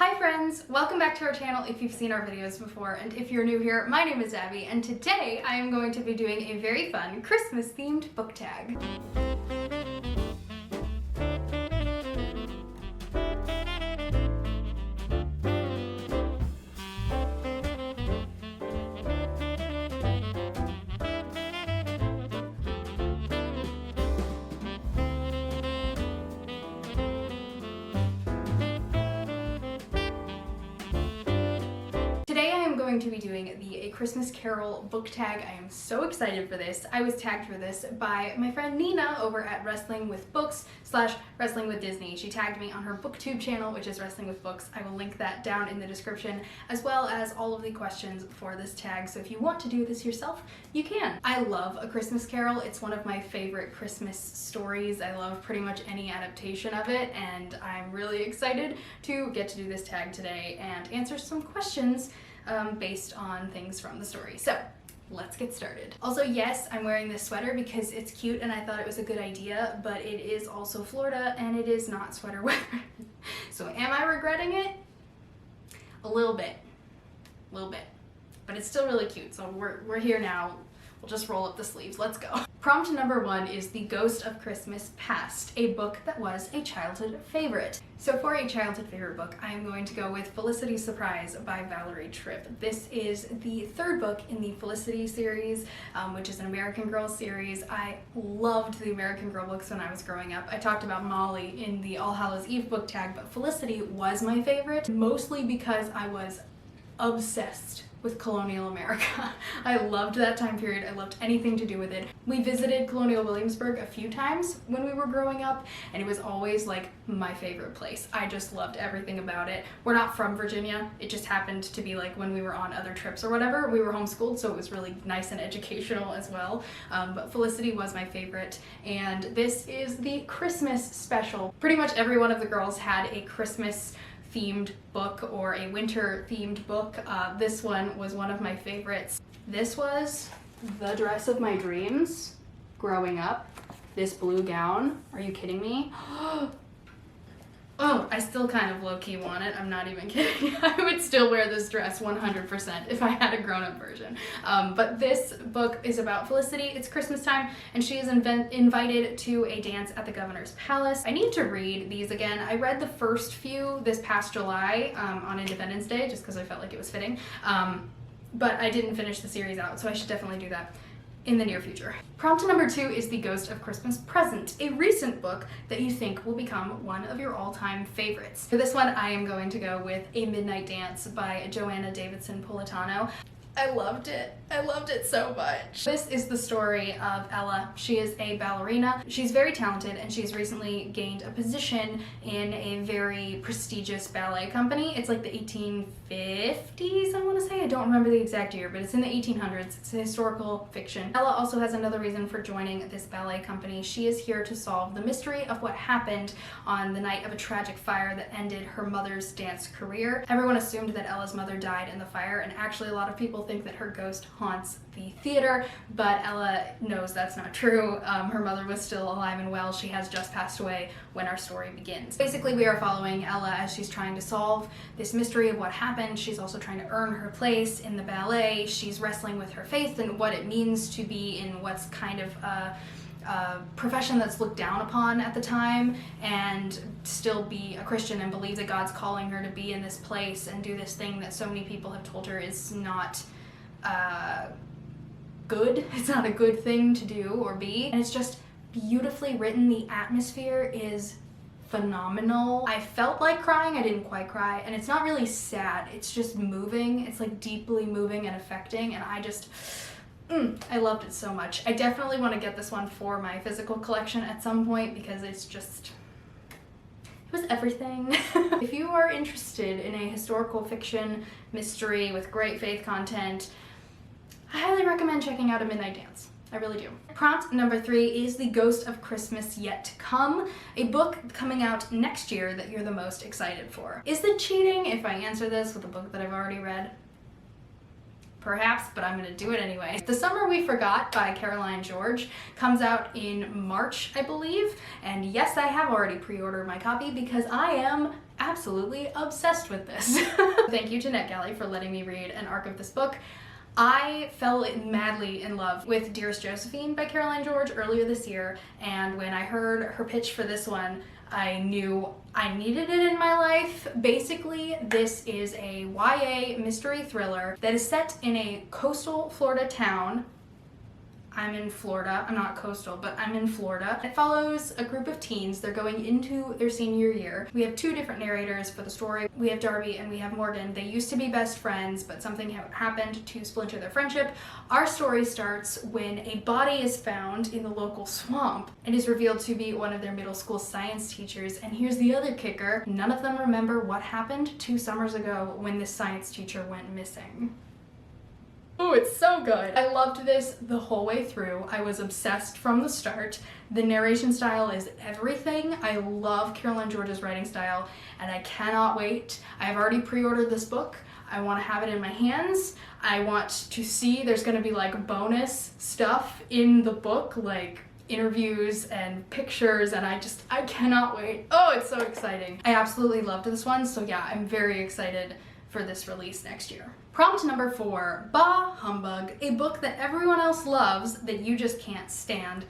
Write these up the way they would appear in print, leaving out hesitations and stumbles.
Hi friends! Welcome back to our channel if you've seen our videos before, and if you're new here, my name is Abby, and today I am going to be doing a very fun Christmas-themed book tag. Today I am going to be doing the A Christmas Carol book tag. I am so excited for this. I was tagged for this by my friend Nina over at Wrestling with Books / Wrestling with Disney. She tagged me on her booktube channel, which is Wrestling with Books. I will link that down in the description, as well as all of the questions for this tag, so if you want to do this yourself, you can. I love A Christmas Carol. It's one of my favorite Christmas stories. I love pretty much any adaptation of it, and I'm really excited to get to do this tag today and answer some questions based on things from the story. So let's get started. Also, yes, I'm wearing this sweater because it's cute and I thought it was a good idea, but it is also Florida and it is not sweater weather. So am I regretting it? A little bit, but it's still really cute. So we're here now. We'll just roll up the sleeves. Let's go. Prompt number 1 is The Ghost of Christmas Past, a book that was a childhood favorite. So for a childhood favorite book, I am going to go with Felicity Surprise by Valerie Tripp. This is the third book in the Felicity series, which is an American Girl series. I loved the American Girl books when I was growing up. I talked about Molly in the All Hallows Eve book tag, but Felicity was my favorite, mostly because I was obsessed with colonial America. I loved that time period. I loved anything to do with it. We visited Colonial Williamsburg a few times when we were growing up, and it was always like my favorite place. I just loved everything about it. We're not from Virginia. It just happened to be like when we were on other trips or whatever. We were homeschooled, so it was really nice and educational as well. But Felicity was my favorite, and this is the Christmas special. Pretty much every one of the girls had a Christmas themed book or a winter themed book. This one was one of my favorites. This was the dress of my dreams growing up. This blue gown. Are you kidding me? Oh, I still kind of low-key want it. I'm not even kidding. I would still wear this dress 100% if I had a grown-up version. But this book is about Felicity. It's Christmas time, and she is invited to a dance at the governor's palace. I need to read these again. I read the first few this past July on Independence Day, just because I felt like it was fitting. But I didn't finish the series out, so I should definitely do that in the near future. Prompt number 2 is The Ghost of Christmas Present, a recent book that you think will become one of your all-time favorites. For this one, I am going to go with A Midnight Dance by Joanna Davidson Politano. I loved it. I loved it so much. This is the story of Ella. She is a ballerina. She's very talented, and she's recently gained a position in a very prestigious ballet company. It's like the 1850s, I want to say. I don't remember the exact year, but it's in the 1800s. It's a historical fiction. Ella also has another reason for joining this ballet company. She is here to solve the mystery of what happened on the night of a tragic fire that ended her mother's dance career. Everyone assumed that Ella's mother died in the fire, and actually a lot of people think that her ghost haunts the theater, but Ella knows that's not true. Her mother was still alive and well. She has just passed away when our story begins. Basically, we are following Ella as she's trying to solve this mystery of what happened. She's also trying to earn her place in the ballet. She's wrestling with her faith and what it means to be in what's kind of a profession that's looked down upon at the time, and still be a Christian and believe that God's calling her to be in this place and do this thing that so many people have told her is not good. It's not a good thing to do or be, and it's just beautifully written. The atmosphere is phenomenal. I felt like crying. I didn't quite cry, and it's not really sad. It's just moving. It's like deeply moving and affecting, and I loved it so much. I definitely want to get this one for my physical collection at some point because it's just, it was everything. If you are interested in a historical fiction mystery with great faith content, I highly recommend checking out A Midnight Dance. I really do. Prompt number 3 is The Ghost of Christmas Yet to Come, a book coming out next year that you're the most excited for. Is it cheating if I answer this with a book that I've already read? Perhaps, but I'm gonna do it anyway. The Summer We Forgot by Caroline George comes out in March, I believe, and yes, I have already pre-ordered my copy because I am absolutely obsessed with this. Thank you to NetGalley for letting me read an arc of this book. I fell madly in love with Dearest Josephine by Caroline George earlier this year, and when I heard her pitch for this one, I knew I needed it in my life. Basically, this is a YA mystery thriller that is set in a coastal Florida town. I'm in Florida. I'm not coastal, but I'm in Florida. It follows a group of teens. They're going into their senior year. We have two different narrators for the story. We have Darby and we have Morgan. They used to be best friends, but something happened to splinter their friendship. Our story starts when a body is found in the local swamp and is revealed to be one of their middle school science teachers. And here's the other kicker. None of them remember what happened 2 summers ago when this science teacher went missing. Oh, it's so good. I loved this the whole way through. I was obsessed from the start. The narration style is everything. I love Caroline George's writing style, and I cannot wait. I've already pre-ordered this book. I want to have it in my hands. I want to see, there's going to be like bonus stuff in the book, like interviews and pictures, and I cannot wait. Oh, it's so exciting. I absolutely loved this one, so yeah, I'm very excited for this release next year. Prompt number 4, Bah Humbug, a book that everyone else loves that you just can't stand.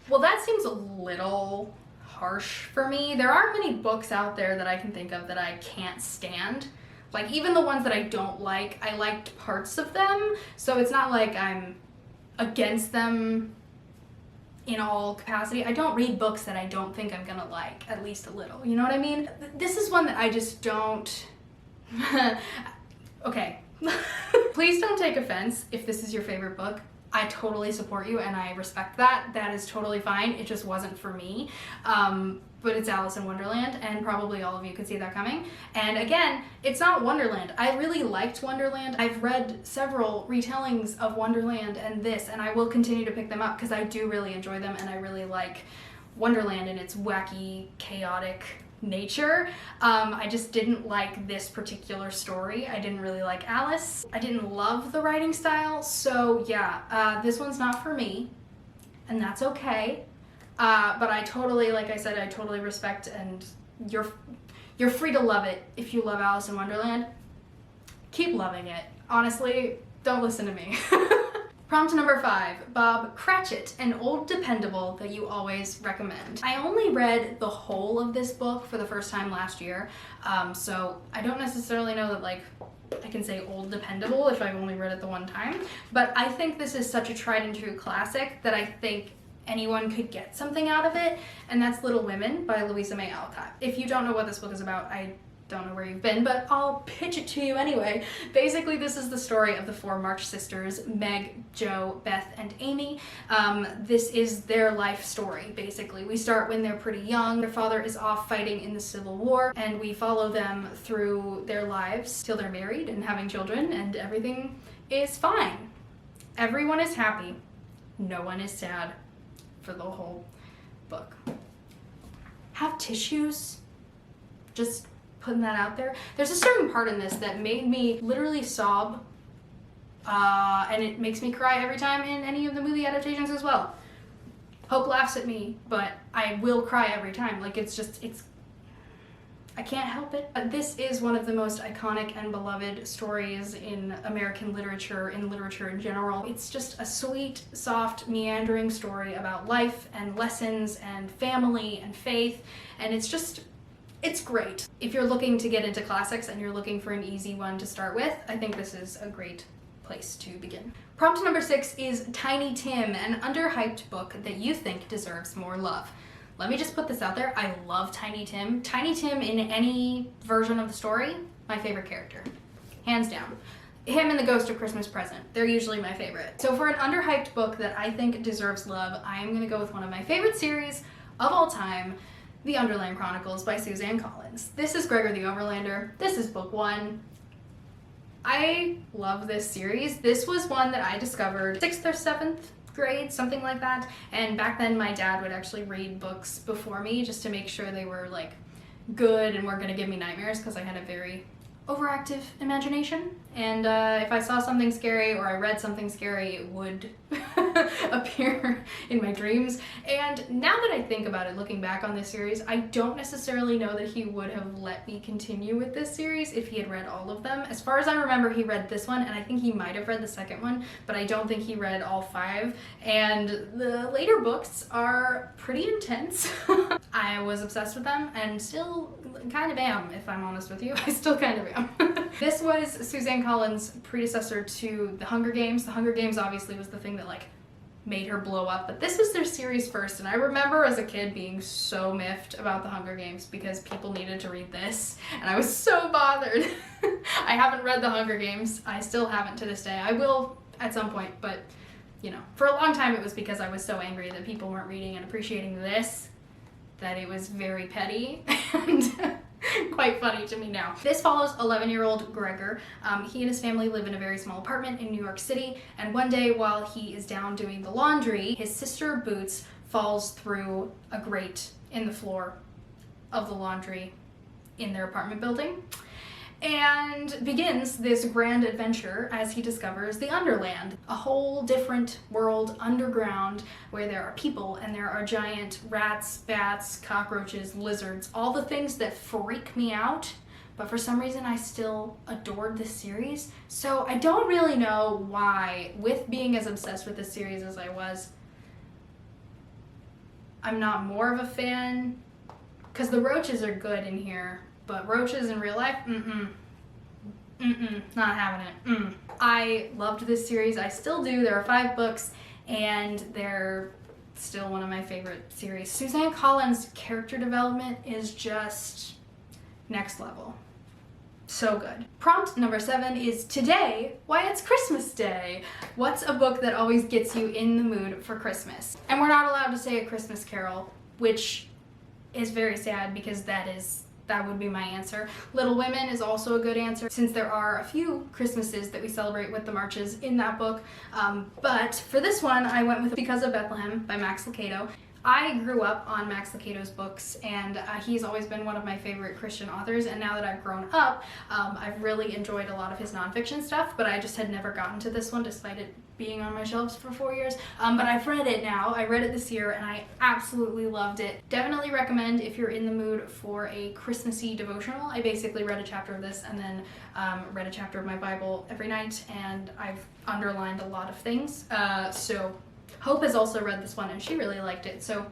Well, that seems a little harsh for me. There aren't many books out there that I can think of that I can't stand. Like, even the ones that I don't like, I liked parts of them, so it's not like I'm against them in all capacity. I don't read books that I don't think I'm gonna like, at least a little, you know what I mean? This is one that I just don't... Okay. Please don't take offense if this is your favorite book. I totally support you and I respect that. That is totally fine. It just wasn't for me. But it's Alice in Wonderland, and probably all of you could see that coming. And again, it's not Wonderland. I really liked Wonderland. I've read several retellings of Wonderland and this, and I will continue to pick them up because I do really enjoy them, and I really like Wonderland and its wacky, chaotic nature. I just didn't like this particular story. I didn't really like Alice. I didn't love the writing style, so yeah, this one's not for me, and that's okay. But I totally, like I said, I totally respect, and you're free to love it if you love Alice in Wonderland. Keep loving it. Honestly, don't listen to me. Prompt number 5, Bob Cratchit, an old dependable that you always recommend. I only read the whole of this book for the first time last year, so I don't necessarily know that like I can say old dependable if I've only read it the one time, but I think this is such a tried and true classic that I think anyone could get something out of it, and that's Little Women by Louisa May Alcott. If you don't know what this book is about, I don't know where you've been, but I'll pitch it to you anyway. Basically, this is the story of the 4 March sisters, Meg, Jo, Beth, and Amy. This is their life story, basically. We start when they're pretty young. Their father is off fighting in the Civil War, and we follow them through their lives till they're married and having children, and everything is fine. Everyone is happy. No one is sad for the whole book. Have tissues. Just putting that out there. There's a certain part in this that made me literally sob, and it makes me cry every time in any of the movie adaptations as well. Hope laughs at me, but I will cry every time. Like, I can't help it. This is one of the most iconic and beloved stories in American literature, in literature in general. It's just a sweet, soft, meandering story about life and lessons and family and faith, and it's great. If you're looking to get into classics and you're looking for an easy one to start with, I think this is a great place to begin. Prompt number 6 is Tiny Tim, an underhyped book that you think deserves more love. Let me just put this out there. I love Tiny Tim. Tiny Tim in any version of the story, my favorite character. Hands down. Him and the Ghost of Christmas Present. They're usually my favorite. So for an underhyped book that I think deserves love, I am gonna go with one of my favorite series of all time, The Underland Chronicles by Suzanne Collins. This is Gregor the Overlander. This is book 1. I love this series. This was one that I discovered 6th or 7th grade, something like that. And back then my dad would actually read books before me just to make sure they were like good and weren't gonna give me nightmares, because I had a very overactive imagination. And if I saw something scary or I read something scary, it would appear in my dreams. And now that I think about it, looking back on this series, I don't necessarily know that he would have let me continue with this series if he had read all of them. As far as I remember, he read this one, and I think he might have read the second one, but I don't think he read all 5. And the later books are pretty intense. I was obsessed with them, and still kind of am, if I'm honest with you. I still kind of am. This was Suzanne Collins' predecessor to The Hunger Games. The Hunger Games obviously was the thing that like made her blow up, but this was their series first, and I remember as a kid being so miffed about The Hunger Games because people needed to read this, and I was so bothered. I haven't read The Hunger Games. I still haven't to this day. I will at some point, but you know, for a long time it was because I was so angry that people weren't reading and appreciating this that it was very petty and quite funny to me now. This follows 11-year-old Gregor. He and his family live in a very small apartment in New York City, and one day while he is down doing the laundry, his sister Boots falls through a grate in the floor of the laundry in their apartment building, and begins this grand adventure as he discovers the Underland, a whole different world underground where there are people and there are giant rats, bats, cockroaches, lizards, all the things that freak me out, but for some reason I still adored this series. So I don't really know why, with being as obsessed with this series as I was, I'm not more of a fan, because the roaches are good in here, but roaches in real life, not having it. I loved this series. I still do. There are 5 books, and they're still one of my favorite series. Suzanne Collins' character development is just next level. So good. Prompt number 7 is today, why it's Christmas Day. What's a book that always gets you in the mood for Christmas? And we're not allowed to say A Christmas Carol, which is very sad because that would be my answer. Little Women is also a good answer since there are a few Christmases that we celebrate with the marches in that book. But for this one, I went with Because of Bethlehem by Max Lucado. I grew up on Max Lucado's books, and he's always been one of my favorite Christian authors, and now that I've grown up, I've really enjoyed a lot of his nonfiction stuff, but I just had never gotten to this one despite it being on my shelves for 4 years. But I've read it now. I read it this year, and I absolutely loved it. Definitely recommend if you're in the mood for a Christmassy devotional. I basically read a chapter of this and then read a chapter of my Bible every night, and I've underlined a lot of things. So Hope has also read this one, and she really liked it. So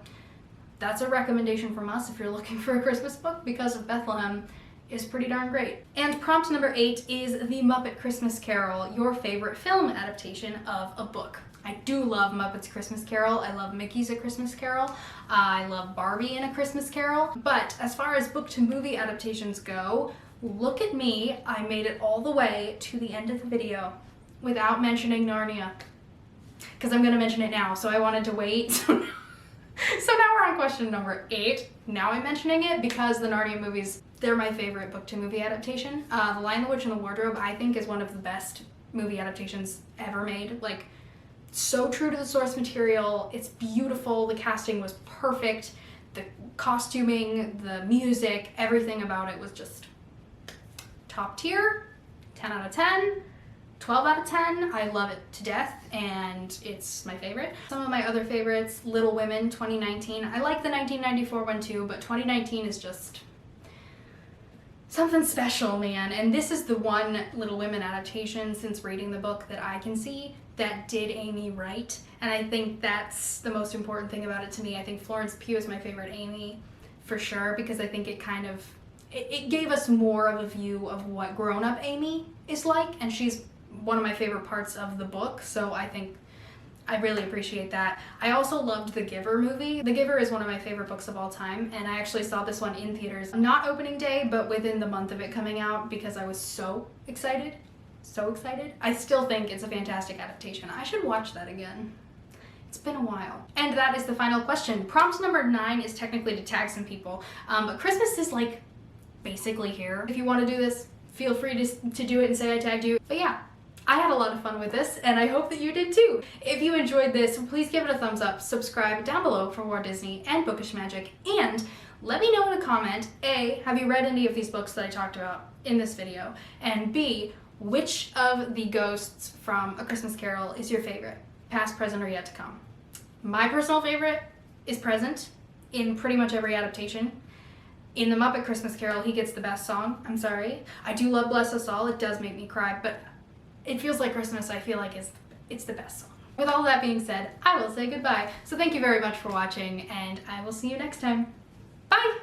that's a recommendation from us if you're looking for a Christmas book. Because of Bethlehem is pretty darn great. And prompt number 8 is The Muppet Christmas Carol, your favorite film adaptation of a book. I do love Muppets Christmas Carol. I love Mickey's A Christmas Carol. I love Barbie in A Christmas Carol. But as far as book to movie adaptations go, look at me. I made it all the way to the end of the video without mentioning Narnia, because I'm going to mention it now, so I wanted to wait. So now we're on question number 8. Now I'm mentioning it because the Narnia movies, they're my favorite book to movie adaptation. The Lion, the Witch, and the Wardrobe, I think, is one of the best movie adaptations ever made. Like, so true to the source material. It's beautiful. The casting was perfect. The costuming, the music, everything about it was just top tier. 10 out of 10. 12 out of 10. I love it to death, and it's my favorite. Some of my other favorites, Little Women 2019. I like the 1994 one too, but 2019 is just something special, man. And this is the one Little Women adaptation since reading the book that I can see that did Amy right. And I think that's the most important thing about it to me. I think Florence Pugh is my favorite Amy for sure, because I think it kind of, it gave us more of a view of what grown-up Amy is like, and she's one of my favorite parts of the book, so I think I really appreciate that. I also loved The Giver movie. The Giver is one of my favorite books of all time, and I actually saw this one in theaters, not opening day, but within the month of it coming out, because I was so excited. So excited. I still think it's a fantastic adaptation. I should watch that again. It's been a while. And that is the final question. Prompt number 9 is technically to tag some people, but Christmas is like basically here. If you want to do this, feel free to do it and say I tagged you. But yeah, I had a lot of fun with this, and I hope that you did too. If you enjoyed this, please give it a thumbs up, subscribe down below for more Disney and bookish magic, and let me know in a comment, A, have you read any of these books that I talked about in this video, and B, which of the ghosts from A Christmas Carol is your favorite? past, present, or yet to come. My personal favorite is present in pretty much every adaptation. In The Muppet Christmas Carol, he gets the best song. I'm sorry. I do love Bless Us All. It does make me cry, but It Feels Like Christmas, I feel like it's the best song. With all that being said, I will say goodbye. So thank you very much for watching, and I will see you next time. Bye!